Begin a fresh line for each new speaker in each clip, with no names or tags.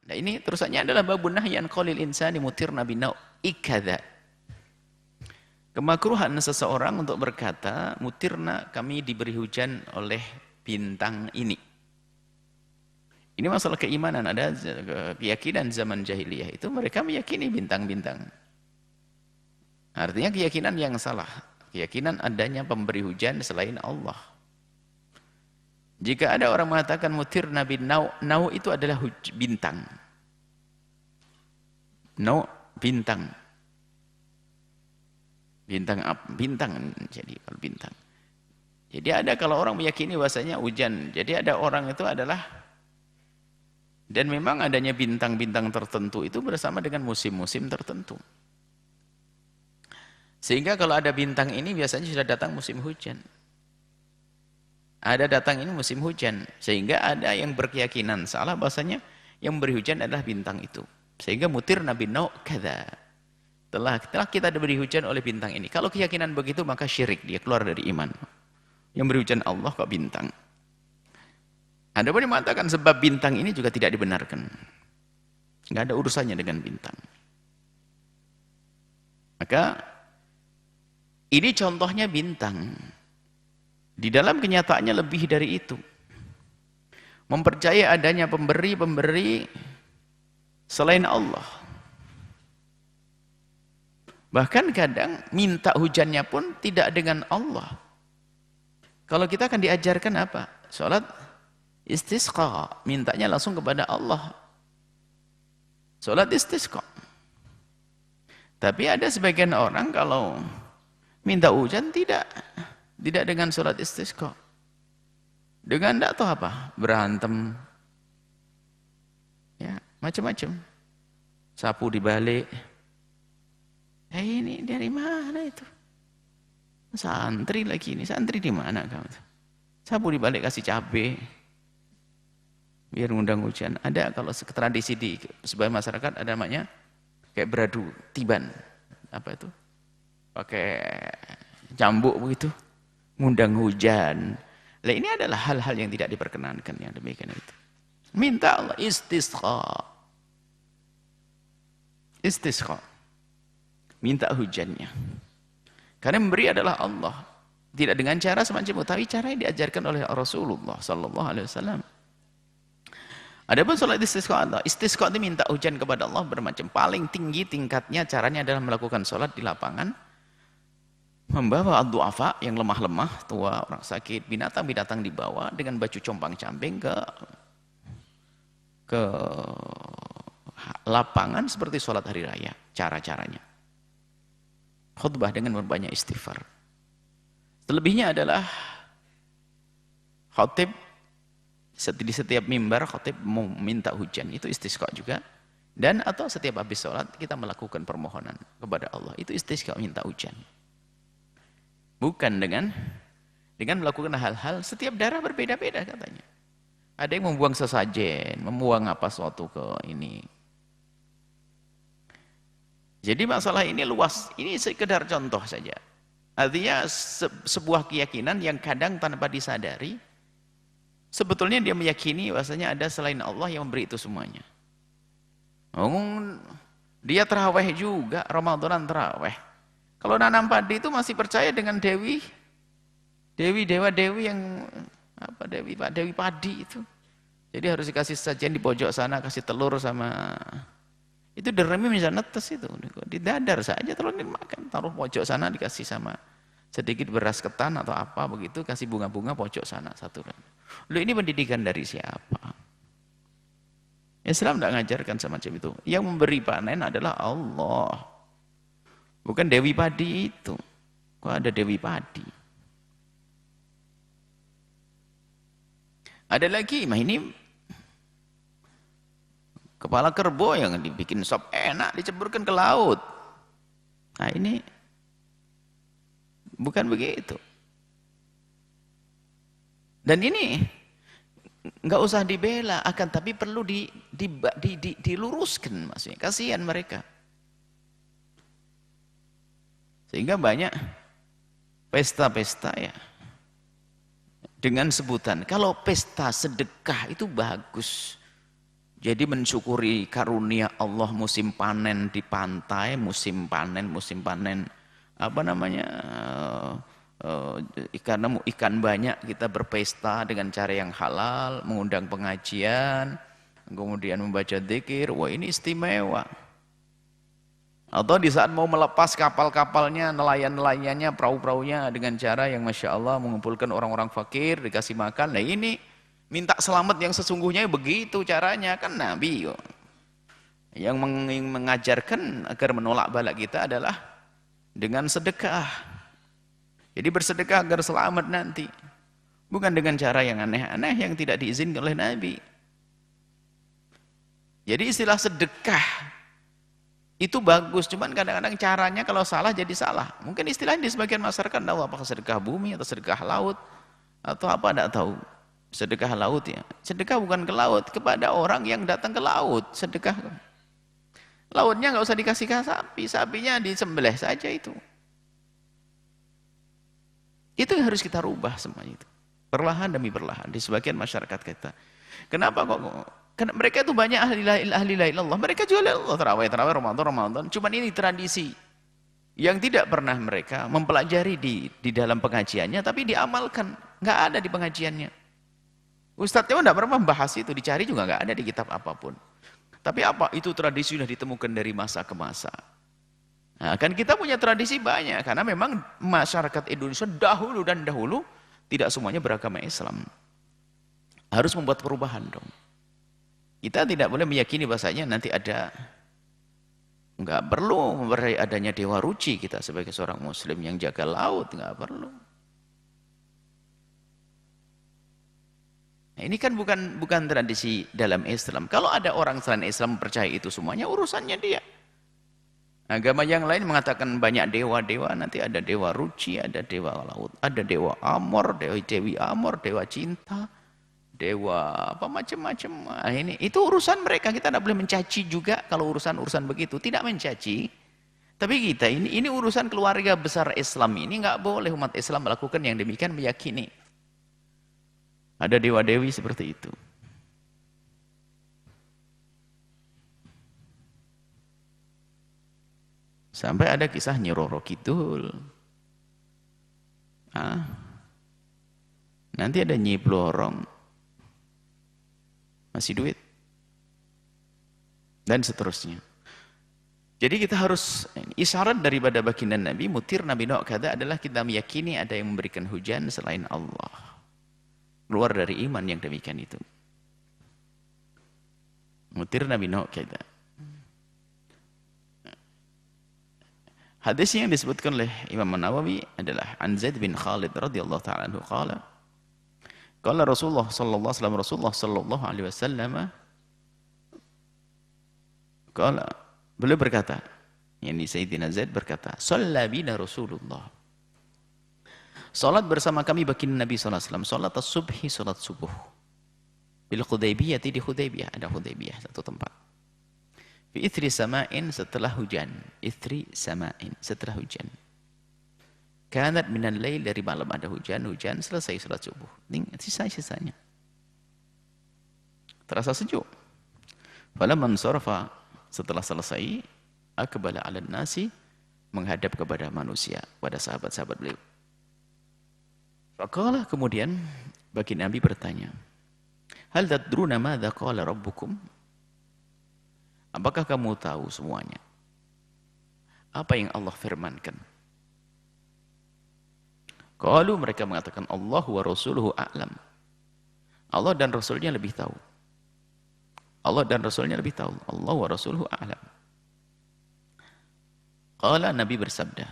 Nah ini terusannya adalah babun nahyan qalil insani mutirna binau ikadha. Kemakruhan seseorang untuk berkata, mutirna kami diberi hujan oleh bintang ini. Ini masalah keimanan, ada keyakinan zaman jahiliyah itu mereka meyakini bintang-bintang. Artinya keyakinan yang salah, keyakinan adanya pemberi hujan selain Allah. Jika ada orang mengatakan mutirna bin nau, nau itu adalah bintang. Nau bintang. Bintang jadi kalau bintang. Jadi ada kalau orang meyakini bahasanya hujan. Jadi ada orang itu adalah dan memang adanya bintang-bintang tertentu itu bersama dengan musim-musim tertentu. Sehingga kalau ada bintang ini biasanya sudah datang musim hujan. Ada datang ini musim hujan. Sehingga ada yang berkeyakinan salah bahasanya yang memberi hujan adalah bintang itu. Sehingga mutirna bin nau kadza. Telah kita diberi hujan oleh bintang ini. Kalau keyakinan begitu maka syirik, dia keluar dari iman. Yang beri hujan Allah kok bintang. Ada pun yang mengatakan sebab bintang ini juga tidak dibenarkan. Nggak ada urusannya dengan bintang. Maka ini contohnya bintang. Di dalam kenyataannya lebih dari itu. Mempercayai adanya pemberi-pemberi selain Allah. Bahkan kadang minta hujannya pun tidak dengan Allah. Kalau kita akan diajarkan apa? Salat istisqa, mintanya langsung kepada Allah. Salat istisqa. Tapi ada sebagian orang kalau minta hujan tidak dengan salat istisqa. Dengan tidak tahu apa? Berantem. Ya, macam-macam. Sapu dibalik. Ini dari mana itu? Santri lagi ini, santri di mana kamu? Sapu dibalik kasih cabai, biar ngundang hujan. Ada kalau tradisi di sebagian masyarakat ada namanya kayak beradu tiban, apa itu? Pakai cambuk begitu, ngundang hujan. Nah ini adalah hal-hal yang tidak diperkenankan yang demikian itu. Minta Allah istisqa, istisqa. Minta hujannya. Karena memberi adalah Allah. Tidak dengan cara semacam itu, tapi cara yang diajarkan oleh Rasulullah sallallahu alaihi wasallam. Adapun salat istisqa Allah, istisqa itu minta hujan kepada Allah bermacam. Paling tinggi tingkatnya caranya adalah melakukan salat di lapangan. Membawa ad-du'afa yang lemah-lemah, tua, orang sakit, binatang-binatang dibawa dengan baju compang-camping ke lapangan seperti salat hari raya, cara-caranya. Khutbah dengan berbanyak istighfar. Selebihnya adalah khotib di setiap mimbar khotib meminta hujan, itu istisqa juga. Dan atau setiap habis sholat kita melakukan permohonan kepada Allah, itu istisqa minta hujan. Bukan dengan melakukan hal-hal, setiap daerah berbeda-beda katanya. Ada yang membuang sesajen, membuang apa suatu ke ini. Jadi masalah ini luas, ini sekedar contoh saja. Artinya sebuah keyakinan yang kadang tanpa disadari, sebetulnya dia meyakini bahasanya ada selain Allah yang memberi itu semuanya. Dia terawih juga, Ramadanan terawih. Kalau nanam padi itu masih percaya dengan dewi dewa-dewi yang apa dewi padi itu. Jadi harus dikasih sajian di pojok sana, kasih telur sama itu deremi bisa netes itu, di dadar saja telur dimakan, taruh pojok sana dikasih sama sedikit beras ketan atau apa begitu, kasih bunga-bunga pojok sana satu. Lalu ini pendidikan dari siapa? Islam tidak mengajarkan semacam itu. Yang memberi panen adalah Allah, bukan dewi padi itu. Kok ada dewi padi? Ada lagi, ini kepala kerbau yang dibikin sop enak, diceburkan ke laut. Nah ini bukan begitu. Dan ini nggak usah dibela, akan tapi perlu diluruskan, maksudnya kasihan mereka. Sehingga banyak pesta-pesta ya dengan sebutan, kalau pesta sedekah itu bagus. Jadi mensyukuri karunia Allah musim panen di pantai, musim panen apa namanya, ikan banyak, kita berpesta dengan cara yang halal, mengundang pengajian, kemudian membaca dzikir. Wah, ini istimewa. Atau di saat mau melepas kapal-kapalnya, nelayan-nelayannya, perahu-perahunya dengan cara yang Masya Allah mengumpulkan orang-orang fakir, dikasih makan. Nah ini minta selamat yang sesungguhnya begitu caranya, kan Nabi kok. Yang mengajarkan agar menolak bala kita adalah dengan sedekah. Jadi bersedekah agar selamat nanti. Bukan dengan cara yang aneh-aneh yang tidak diizinkan oleh Nabi. Jadi istilah sedekah itu bagus, cuman kadang-kadang caranya kalau salah jadi salah. Mungkin istilahnya di sebagian masyarakat tahu apakah sedekah bumi atau sedekah laut atau apa, tidak tahu. Sedekah laut ya. Sedekah bukan ke laut, kepada orang yang datang ke laut. Sedekah. Lautnya nggak usah dikasih sapi, sapinya disembelih saja itu. Itu yang harus kita rubah semua itu. Perlahan demi perlahan di sebagian masyarakat kita. Kenapa kok? Karena mereka itu banyak ahli la ilaha illallah. Mereka juga la Allah, tarawih, Ramadan. Cuman ini tradisi yang tidak pernah mereka mempelajari di dalam pengajiannya, tapi diamalkan. Nggak ada di pengajiannya. Ustadznya tidak pernah membahas itu, dicari juga nggak ada di kitab apapun. Tapi apa? Itu tradisi sudah ditemukan dari masa ke masa. Nah, kan kita punya tradisi banyak, karena memang masyarakat Indonesia dahulu dan dahulu tidak semuanya beragama Islam. Harus membuat perubahan dong. Kita tidak boleh meyakini bahasanya nanti ada, nggak perlu mempercayai adanya dewa ruci kita sebagai seorang muslim yang jaga laut, nggak perlu. Nah, ini kan bukan tradisi dalam Islam. Kalau ada orang selain Islam percaya itu semuanya, urusannya dia. Agama yang lain mengatakan banyak dewa-dewa, nanti ada dewa ruci, ada dewa laut, ada dewa Amor, dewi Amor, dewa cinta, dewa apa macam-macam. Nah, itu urusan mereka, kita tidak boleh mencaci juga kalau urusan begitu, tidak mencaci. Tapi kita ini urusan keluarga besar Islam, ini nggak boleh umat Islam melakukan yang demikian, meyakini ada dewa-dewi seperti itu. Sampai ada kisah Nyi Roro Kidul. Nanti ada Nyi Blorong, masih duit, dan seterusnya. Jadi kita harus, isyarat daripada baginda Nabi, mutir Nabi Nu'kada adalah kita meyakini ada yang memberikan hujan selain Allah. Keluar dari iman yang demikian itu. Mutir Nabi Nu'kada. Hadis yang disebutkan oleh Imam Nawawi adalah an Zaid bin Khalid radhiyallahu ta'ala anhu qala qala Rasulullah sallallahu alaihi wasallam qala, beliau berkata, yakni Sayyidina Zaid berkata, shalla bina Rasulullah, salat bersama kami baginda Nabi sallallahu alaihi wasallam, salat as-subhi, salat subuh, bil Hudaybiyah, di Hudaybiyah, ada Hudaybiyah satu tempat. Fi ithri sama'in, setelah hujan. Ithri sama'in, setelah hujan. Kanat minal lail, dari malam ada hujan, selesai salat subuh. Sisa-sisanya. Terasa sejuk. Falamman sarafa, setelah selesai, aqbala 'alan nasi, menghadap kepada manusia, pada sahabat-sahabat beliau. Faqala, kemudian bagi Nabi bertanya, hal tadruna madza qala rabbukum? Apakah kamu tahu semuanya? Apa yang Allah firmankan? Qalu, mereka mengatakan, Allah wa rasuluhu a'lam. Allah dan Rasulnya lebih tahu. Allah dan Rasulnya lebih tahu. Allah wa rasuluhu a'lam. Qala, Nabi bersabda.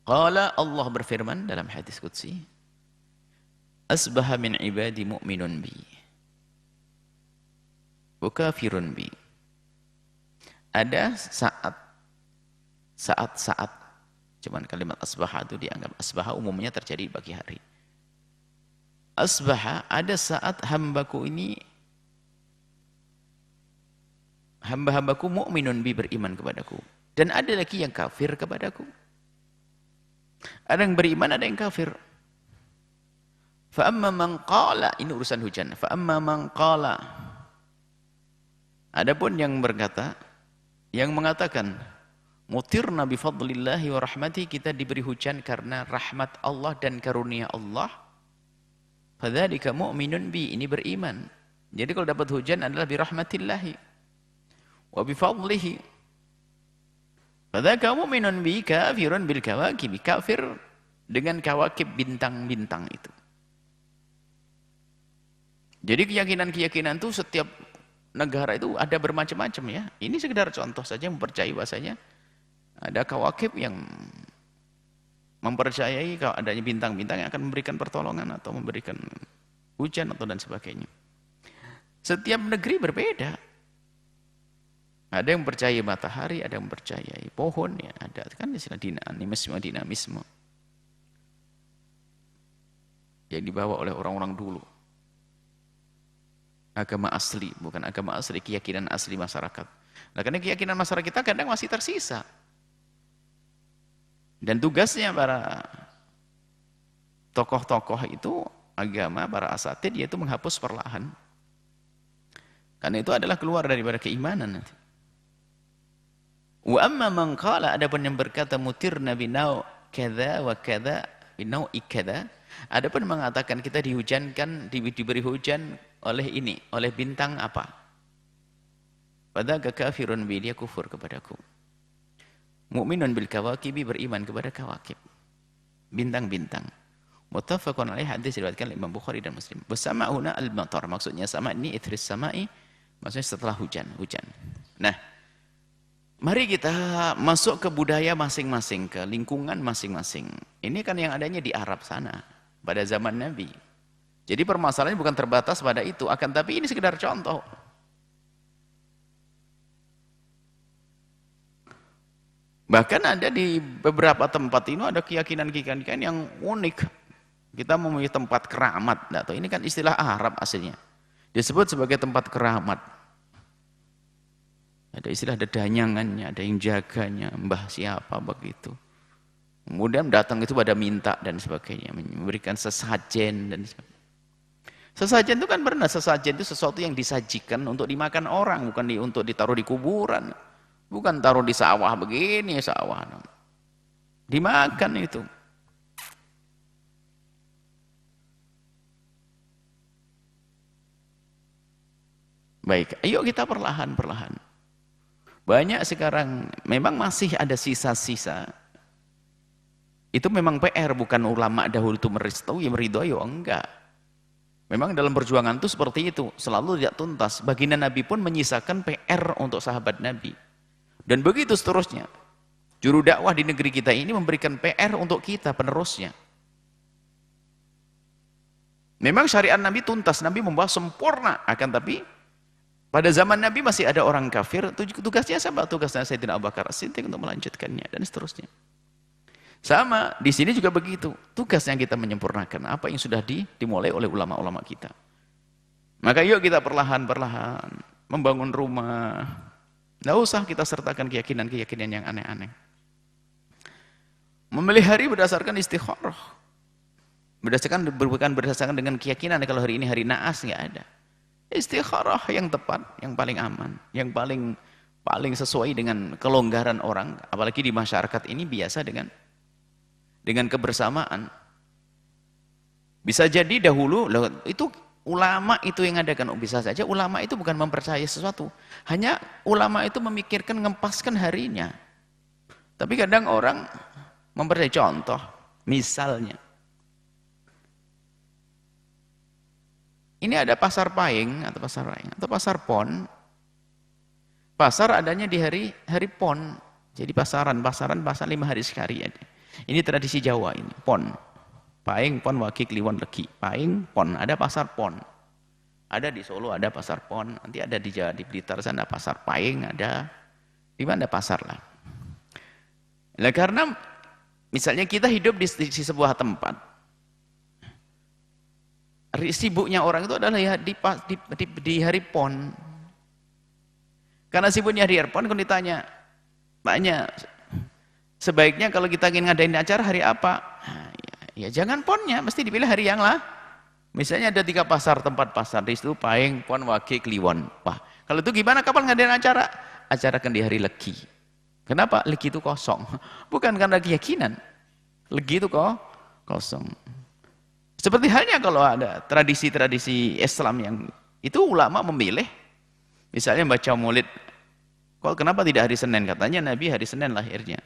Qala, Allah berfirman dalam hadis qudsi, asbaha min ibadi mu'minun bi wa kafirun bi. Ada saat, cuman kalimat asbaha itu dianggap, asbaha umumnya terjadi di pagi hari. Asbaha, ada saat hambaku ini, hamba-hambaku mu'minun bi, beriman kepadaku, dan ada lagi yang kafir kepadaku. Ada yang beriman, ada yang kafir. Fa amma man qala, ini urusan hujan. Fa amma man qala, adapun yang berkata, yang mengatakan mutirna bi fadlillahi wa rahmati, kita diberi hujan karena rahmat Allah dan karunia Allah. Fadzalika mu'minun bi, ini beriman. Jadi kalau dapat hujan adalah bi rahmatillahi wa bi fadlihi. Fadzalika mu'minun bi kafirun bil kawakib, kafir dengan kawakib, bintang-bintang itu. Jadi keyakinan-keyakinan itu setiap negara itu ada bermacam-macam ya. Ini sekedar contoh saja mempercayai bahasanya ada kawakib yang mempercayai kalau adanya bintang-bintang yang akan memberikan pertolongan atau memberikan hujan atau dan sebagainya. Setiap negeri berbeda. Ada yang percaya matahari, ada yang percayai pohon, ya ada kan istilah dinamisme yang dibawa oleh orang-orang dulu. Agama asli, bukan agama asli, keyakinan asli masyarakat. Nah, karena keyakinan masyarakat kita kadang masih tersisa. Dan tugasnya para tokoh-tokoh itu agama, para asatid, yaitu menghapus perlahan. Karena itu adalah keluar daripada keimanan nanti. Wa amma man qala, adapun yang berkata mutirna binau kadza wa kadza binau ikadza, adapun mengatakan kita dihujankan, diberi hujan oleh ini, oleh bintang apa? Fadzaka kafirun bi, dia kufur kepadaku. Mu'minun bil kawakibi, beriman kepada kawakib, bintang-bintang. Muttafaqun alaih, hadis diriwayatkan oleh Imam Bukhari dan Muslim. Bersama huna al-matar, maksudnya sama ini ithris samai, maksudnya setelah hujan. Nah, mari kita masuk ke budaya masing-masing, ke lingkungan masing-masing. Ini kan yang adanya di Arab sana pada zaman Nabi. Jadi permasalahannya bukan terbatas pada itu, akan tapi ini sekedar contoh. Bahkan ada di beberapa tempat ini ada keyakinan-keyakinan yang unik. Kita memiliki tempat keramat, atau ini kan istilah Arab aslinya. Disebut sebagai tempat keramat. Ada istilah, ada danyangannya, ada yang jaganya, mbah siapa begitu. Kemudian datang itu pada minta dan sebagainya, memberikan sesajen dan sebagainya. Sesajen itu kan benar, sesajen itu sesuatu yang disajikan untuk dimakan orang, bukan untuk ditaruh di kuburan. Bukan taruh di sawah begini, sawah. Dimakan itu. Baik, ayo kita perlahan-perlahan. Banyak sekarang, memang masih ada sisa-sisa. Itu memang PR, bukan ulama dahulu itu meristui, meridhoi, enggak. Memang dalam perjuangan itu seperti itu, selalu tidak tuntas. Baginda Nabi pun menyisakan PR untuk sahabat Nabi. Dan begitu seterusnya. Juru dakwah di negeri kita ini memberikan PR untuk kita, penerusnya. Memang syariat Nabi tuntas, Nabi membawa sempurna. Akan tapi, pada zaman Nabi masih ada orang kafir, tugasnya sama, tugasnya Sayyidina Abu Bakar As-Siddiq untuk melanjutkannya, dan seterusnya. Sama, di sini juga begitu. Tugasnya kita menyempurnakan apa yang sudah dimulai oleh ulama-ulama kita. Maka yuk kita perlahan-perlahan membangun rumah. Nggak usah kita sertakan keyakinan-keyakinan yang aneh-aneh. Memilih hari berdasarkan istikharah. Bukan berdasarkan dengan keyakinan kalau hari ini hari naas, nggak ada. Istikharah yang tepat, yang paling aman, yang paling sesuai dengan kelonggaran orang, apalagi di masyarakat ini biasa dengan kebersamaan. Bisa jadi dahulu itu ulama itu yang adakan, bisa saja ulama itu bukan mempercayai sesuatu, hanya ulama itu memikirkan ngempaskan harinya. Tapi kadang orang mempercayai. Contoh misalnya, ini ada pasar Paing atau pasar Pon. Pasar adanya di hari Pon. Jadi pasar 5 hari sekali aja. Ini tradisi Jawa ini, Pon. Paing, Pon, Waki, Kliwon, Legi. Paing, Pon, ada pasar Pon. Ada di Solo ada pasar Pon, nanti ada di Jawa, di Blitar sana pasar Paing, ada di mana pasar lah. Nah, karena misalnya kita hidup di sebuah tempat, sibuknya orang itu adalah di hari Pon. Karena sibuknya di hari Pon, kalau ditanya, banyak sebaiknya kalau kita ingin ngadain acara hari apa? Nah, ya jangan Ponnya, mesti dipilih hari yang Misalnya ada 3 pasar, tempat pasar di situ Paeng, Pon, Wage, Kliwon. Wah, kalau itu gimana? Kapan ngadain acara? Acara kan di hari Legi. Kenapa? Legi itu kosong. Bukan karena keyakinan. Legi itu kok kosong. Seperti halnya kalau ada tradisi-tradisi Islam yang itu ulama memilih, misalnya baca maulid. Kok kenapa tidak hari Senin? Katanya Nabi hari Senin lahirnya.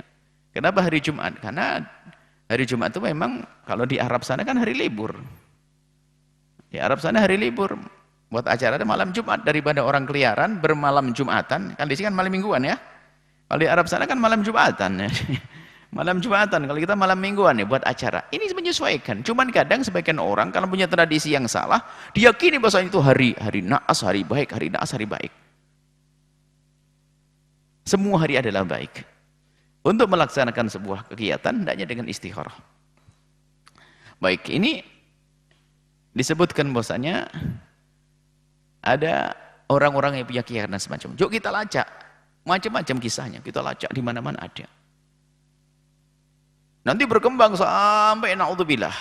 Kenapa hari Jumat? Karena hari Jumat itu memang kalau di Arab sana kan hari libur. Di Arab sana hari libur, buat acara malam Jumat daripada orang keliaran bermalam Jumatan. Kan di sini kan malam mingguan ya. Kalau di Arab sana kan malam Jumatan. Malam Jumatan, kalau kita malam mingguan ya buat acara. Ini menyesuaikan. Cuman kadang sebagian orang kalau punya tradisi yang salah, diyakini bahwa itu hari naas, hari baik, hari naas, hari baik. Semua hari adalah baik. Untuk melaksanakan sebuah kegiatan hendaknya dengan istikharah. Baik, ini disebutkan bahwasanya ada orang-orang yang punya keyakinan semacam. Yuk kita lacak macam-macam kisahnya, kita lacak di mana-mana ada. Nanti berkembang sampai naudzubillah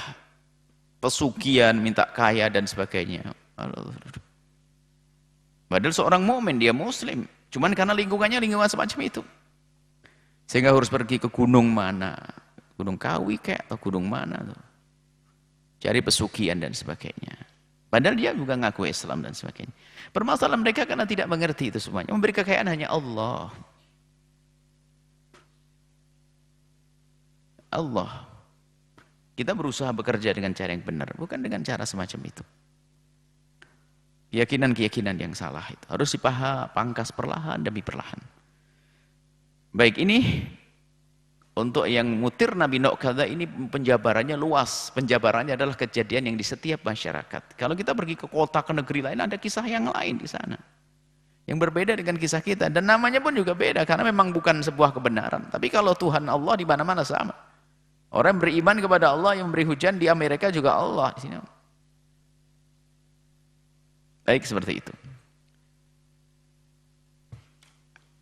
pesugihan, minta kaya dan sebagainya. Padahal seorang mukmin, dia muslim, cuman karena lingkungannya lingkungan semacam itu. Sehingga harus pergi ke gunung mana, Gunung Kawi kayak atau gunung mana tuh. Cari pesugihan dan sebagainya. Padahal dia juga ngaku Islam dan sebagainya. Permasalahan mereka karena tidak mengerti itu semuanya. Memberi kekayaan hanya Allah. Allah. Kita berusaha bekerja dengan cara yang benar, bukan dengan cara semacam itu. Keyakinan-keyakinan yang salah itu harus dipangkas perlahan demi perlahan. Baik, ini untuk yang mutir Nabi Nuh kada ini penjabarannya luas. Penjabarannya adalah kejadian yang di setiap masyarakat. Kalau kita pergi ke kota, ke negeri lain, ada kisah yang lain di sana. Yang berbeda dengan kisah kita. Dan namanya pun juga beda, karena memang bukan sebuah kebenaran. Tapi kalau Tuhan Allah di mana-mana sama. Orang yang beriman kepada Allah, yang memberi hujan di Amerika juga Allah. Di sini. Baik, seperti itu.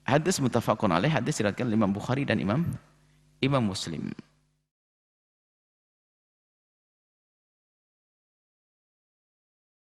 Hadis muttafaqun alaih, hadis diriwayatkan Imam Bukhari dan Imam Muslim.